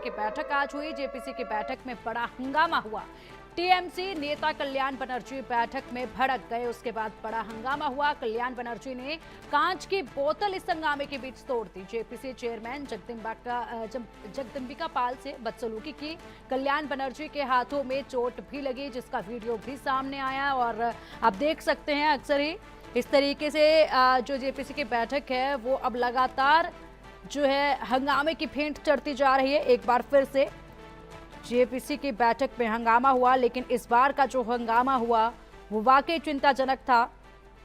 की बैठक आज हुई। जेपीसी की बैठक में बड़ा हंगामा हुआ। टीएमसी नेता कल्याण बनर्जी बैठक में भड़क गए। उसके बाद बड़ा हंगामा हुआ। कल्याण बनर्जी ने कांच की बोतल इस हंगामे के बीच तोड़ दी। जेपीसी चेयरमैन जगदम्बिका पाल से बदसलूकी की। कल्याण बनर्जी के हाथों में चोट भी लगी, जिसका वीडियो भी सामने आया। और आप देख सकते हैं अक्सर ही इस तरीके से जो जेपीसी की बैठक है वो अब लगातार जो है हंगामे की फेंट चढ़ती जा रही है। एक बार फिर से जेपीसी की बैठक में हंगामा हुआ, लेकिन इस बार का जो हंगामा हुआ वो वाकई चिंताजनक था।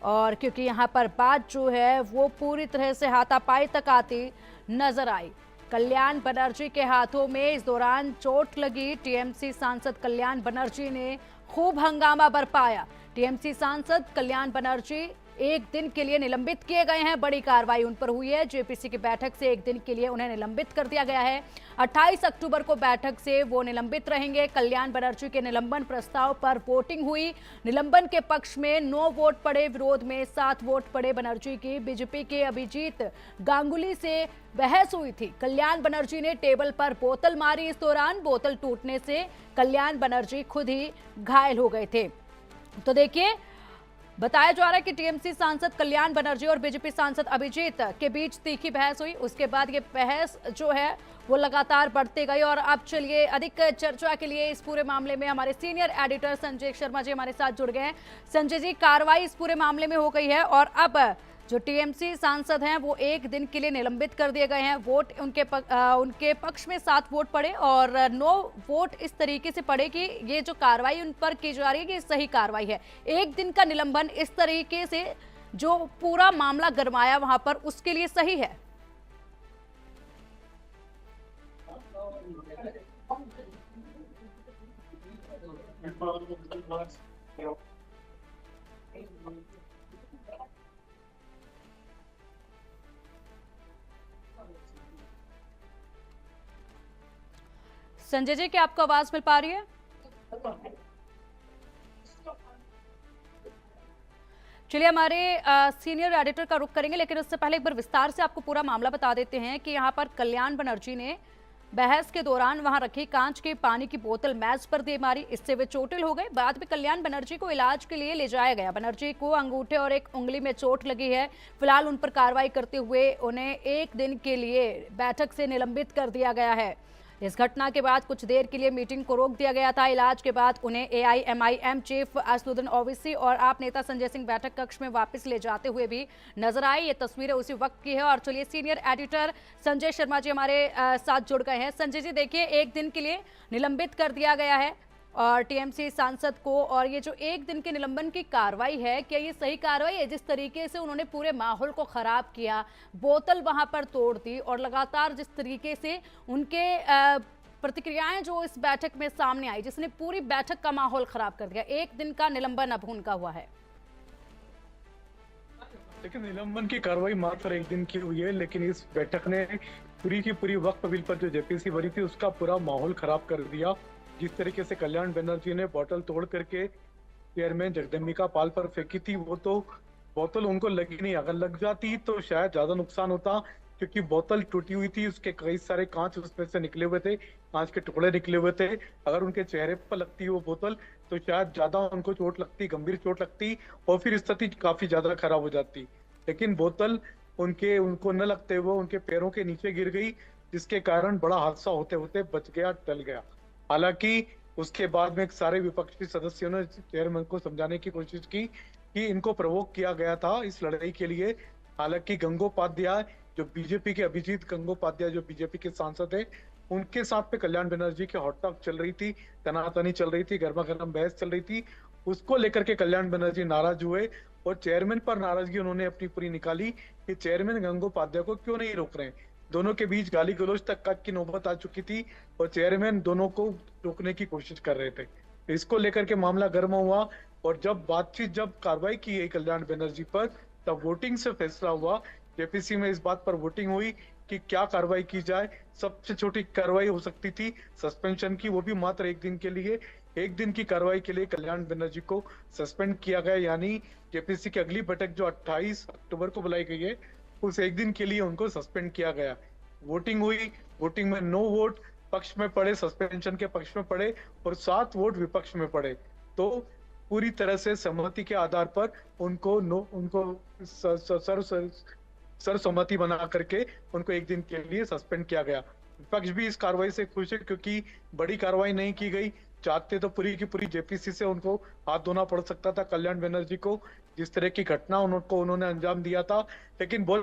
और क्योंकि यहाँ पर बात जो है वो पूरी तरह से हाथापाई तक आती नजर आई। कल्याण बनर्जी के हाथों में इस दौरान चोट लगी। टीएमसी सांसद कल्याण बनर्जी ने खूब हंगामा बरपाया। टीएमसी सांसद कल्याण बनर्जी एक दिन के लिए निलंबित किए गए हैं। बड़ी कार्रवाई उन पर हुई है। जेपीसी की बैठक से एक दिन के लिए उन्हें निलंबित कर दिया गया है। 28 अक्टूबर को बैठक से वो निलंबित रहेंगे। कल्याण बनर्जी के निलंबन प्रस्ताव पर वोटिंग हुई। निलंबन के पक्ष में 9 वोट पड़े, विरोध में 7 वोट पड़े। बनर्जी की बीजेपी के अभिजीत गांगुली से बहस हुई थी। कल्याण बनर्जी ने टेबल पर बोतल मारी। इस दौरान बोतल टूटने से कल्याण बनर्जी खुद ही घायल हो गए थे। तो देखिए, बताया जा रहा है कि टीएमसी सांसद कल्याण बनर्जी और बीजेपी सांसद अभिजीत के बीच तीखी बहस हुई। उसके बाद ये बहस जो है वो लगातार बढ़ती गई। और अब चलिए अधिक चर्चा के लिए इस पूरे मामले में हमारे सीनियर एडिटर संजय शर्मा जी हमारे साथ जुड़ गए हैं। संजय जी, कार्रवाई इस पूरे मामले में हो गई है और अब जो टीएमसी सांसद हैं वो एक दिन के लिए निलंबित कर दिए गए हैं। वोट उनके पक्ष में 7 वोट पड़े और 9 वोट इस तरीके से पड़े कि ये जो कार्रवाई उन पर की जा रही है कि सही कार्रवाई है। एक दिन का निलंबन इस तरीके से जो पूरा मामला गरमाया वहां पर, उसके लिए सही है। संजय जी, क्या आपको आवाज मिल पा रही है? चलिए, हमारे सीनियर एडिटर का रुख करेंगे, लेकिन उससे पहले एक बार विस्तार से आपको पूरा मामला बता देते हैं कि यहाँ पर कल्याण बनर्जी ने बहस के दौरान वहां रखी कांच के पानी की बोतल मैच पर दे मारी। इससे वे चोटिल हो गए। बाद में कल्याण बनर्जी को इलाज के लिए ले जाया गया। बनर्जी को अंगूठे और एक उंगली में चोट लगी है। फिलहाल उन पर कार्रवाई करते हुए उन्हें एक दिन के लिए बैठक से निलंबित कर दिया गया है। इस घटना के बाद कुछ देर के लिए मीटिंग को रोक दिया गया था। इलाज के बाद उन्हें एआईएमआईएम चीफ असदुद्दीन ओवैसी और आप नेता संजय सिंह बैठक कक्ष में वापस ले जाते हुए भी नजर आई। ये तस्वीरें उसी वक्त की है। और चलिए, सीनियर एडिटर संजय शर्मा जी हमारे साथ जुड़ गए हैं। संजय जी, देखिए, एक दिन के लिए निलंबित कर दिया गया है और टीएमसी सांसद को, और ये जो एक दिन के निलंबन की कार्रवाई है, क्या ये सही कार्रवाई है? जिस तरीके से उन्होंने पूरे माहौल को खराब किया, बोतल वहां पर तोड़ दी और लगातार जिस तरीके से उनके प्रतिक्रियाएं जो इस बैठक में सामने आई, जिसने पूरी बैठक का माहौल खराब कर दिया, एक दिन का निलंबन अब उनका हुआ है। लेकिन निलंबन की कार्रवाई मात्र एक दिन की हुई है, लेकिन इस बैठक ने पूरी की पूरी वक्फ बिल पर जो जेपीसी बनी थी उसका पूरा माहौल खराब कर दिया। जिस तरीके से कल्याण बनर्जी ने बोतल तोड़ करके चेयरमैन जगदम्बिका पाल पर फेंकी थी, वो तो बोतल उनको लगी नहीं। अगर लग जाती तो शायद ज्यादा नुकसान होता, क्योंकि बोतल टूटी हुई थी, उसके कई सारे कांच उसमें से निकले हुए थे, कांच के टुकड़े निकले हुए थे। अगर उनके चेहरे पर लगती वो बोतल तो शायद ज्यादा उनको चोट लगती, गंभीर चोट लगती और फिर स्थिति काफी ज्यादा खराब हो जाती। लेकिन बोतल उनको न लगते हुए उनके पैरों के नीचे गिर गई, जिसके कारण बड़ा हादसा होते होते बच गया, टल गया। हालांकि उसके बाद में सारे विपक्षी सदस्यों ने चेयरमैन को समझाने की कोशिश की कि इनको प्रवोक किया गया था इस लड़ाई के लिए। हालांकि गंगोपाध्याय, जो बीजेपी के अभिजीत गंगोपाध्याय जो बीजेपी के सांसद है, उनके साथ में कल्याण बनर्जी की हॉटटॉक चल रही थी, तनातनी चल रही थी, गर्मा गर्म बहस चल रही थी। उसको लेकर के कल्याण बनर्जी नाराज हुए और चेयरमैन पर नाराजगी उन्होंने अपनी पूरी निकाली कि चेयरमैन गंगोपाध्याय को क्यों नहीं रोक रहे। दोनों के बीच गाली गलौज तक की नौबत आ चुकी थी और चेयरमैन दोनों को रोकने की कोशिश कर रहे थे। इसको लेकर के मामला गर्म हुआ और जब कार्रवाई की गई कल्याण बनर्जी पर, तब वोटिंग से फैसला हुआ। जेपीसी में इस बात पर वोटिंग हुई कि क्या कार्रवाई की जाए। सबसे छोटी कार्रवाई हो सकती थी सस्पेंशन की, वो भी मात्र एक दिन के लिए। एक दिन की कार्रवाई के लिए कल्याण बनर्जी को सस्पेंड किया गया, यानी जेपीसी की अगली बैठक जो 28 अक्टूबर को बुलाई गई है, उस एक दिन के लिए उनको सस्पेंड किया गया। वोटिंग हुई, वोटिंग में 9 वोट पक्ष में पड़े, सस्पेंशन के पक्ष में पड़े और 7 वोट विपक्ष में पड़े। तो पूरी तरह से सहमति के आधार पर उनको सर्वसम्मति बना करके उनको एक दिन के लिए सस्पेंड किया गया। विपक्ष भी इस कार्रवाई से खुश है क्योंकि बड़ी कार्रवाई नहीं की गई। चाहते तो पूरी की पूरी जेपीसी से उनको हाथ धोना पड़ सकता था कल्याण बनर्जी को, जिस तरह की घटना उन्होंने अंजाम दिया था, लेकिन बोल